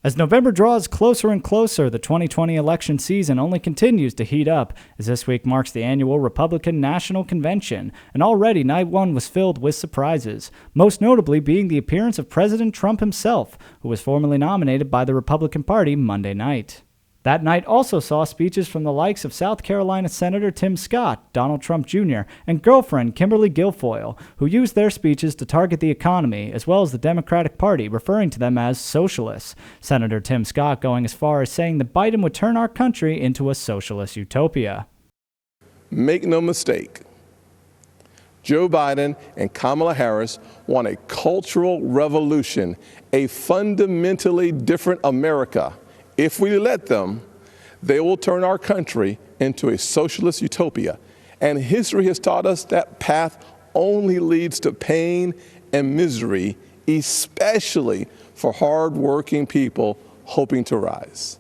As November draws closer and closer, the 2020 election season only continues to heat up, as this week marks the annual Republican National Convention, and already night one was filled with surprises, most notably being the appearance of President Trump himself, who was formally nominated by the Republican Party Monday night. That night also saw speeches from the likes of South Carolina Senator Tim Scott, Donald Trump Jr., and girlfriend Kimberly Guilfoyle, who used their speeches to target the economy as well as the Democratic Party, referring to them as socialists. Senator Tim Scott going as far as saying that Biden would turn our country into a socialist utopia. Make no mistake, Joe Biden and Kamala Harris want a cultural revolution, a fundamentally different America. If we let them, they will turn our country into a socialist utopia. And history has taught us that path only leads to pain and misery, especially for hardworking people hoping to rise.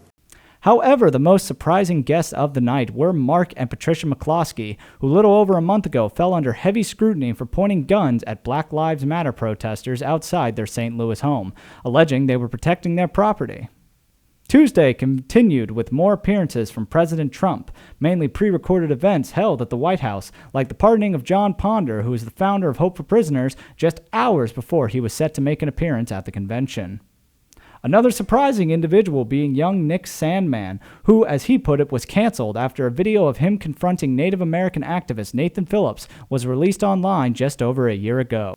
However, the most surprising guests of the night were Mark and Patricia McCloskey, who little over a month ago fell under heavy scrutiny for pointing guns at Black Lives Matter protesters outside their St. Louis home, alleging they were protecting their property. Tuesday continued with more appearances from President Trump, mainly pre-recorded events held at the White House, like the pardoning of John Ponder, who is the founder of Hope for Prisoners, just hours before he was set to make an appearance at the convention. Another surprising individual being young Nick Sandmann, who, as he put it, was canceled after a video of him confronting Native American activist Nathan Phillips was released online just over a year ago.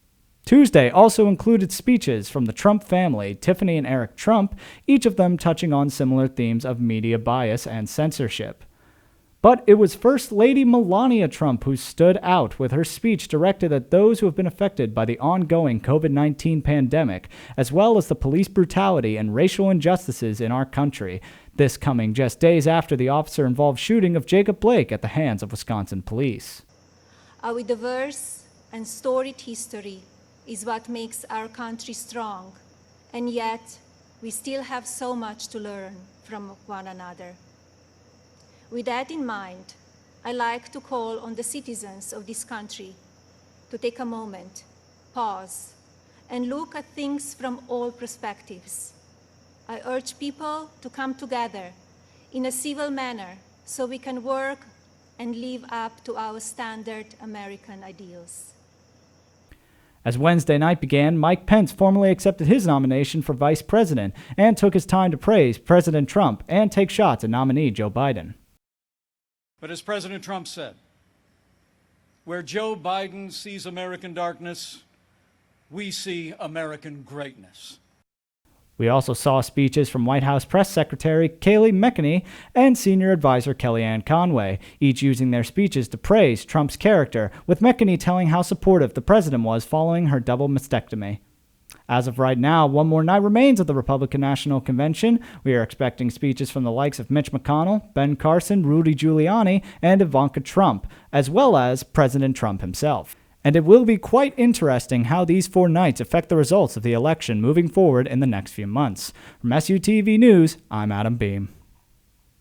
Tuesday also included speeches from the Trump family, Tiffany and Eric Trump, each of them touching on similar themes of media bias and censorship. But it was First Lady Melania Trump who stood out with her speech directed at those who have been affected by the ongoing COVID-19 pandemic, as well as the police brutality and racial injustices in our country, this coming just days after the officer-involved shooting of Jacob Blake at the hands of Wisconsin police. Our diverse and storied history is what makes our country strong, and yet we still have so much to learn from one another. With that in mind, I like to call on the citizens of this country to take a moment, pause, and look at things from all perspectives. I urge people to come together in a civil manner so we can work and live up to our standard American ideals. As Wednesday night began, Mike Pence formally accepted his nomination for vice president and took his time to praise President Trump and take shots at nominee Joe Biden. But as President Trump said, where Joe Biden sees American darkness, we see American greatness. We also saw speeches from White House Press Secretary Kayleigh McEnany and Senior Advisor Kellyanne Conway, each using their speeches to praise Trump's character, with McEnany telling how supportive the president was following her double mastectomy. As of right now, one more night remains of the Republican National Convention. We are expecting speeches from the likes of Mitch McConnell, Ben Carson, Rudy Giuliani, and Ivanka Trump, as well as President Trump himself. And it will be quite interesting how these 4 nights affect the results of the election moving forward in the next few months. From SUTV News, I'm Adam Beam.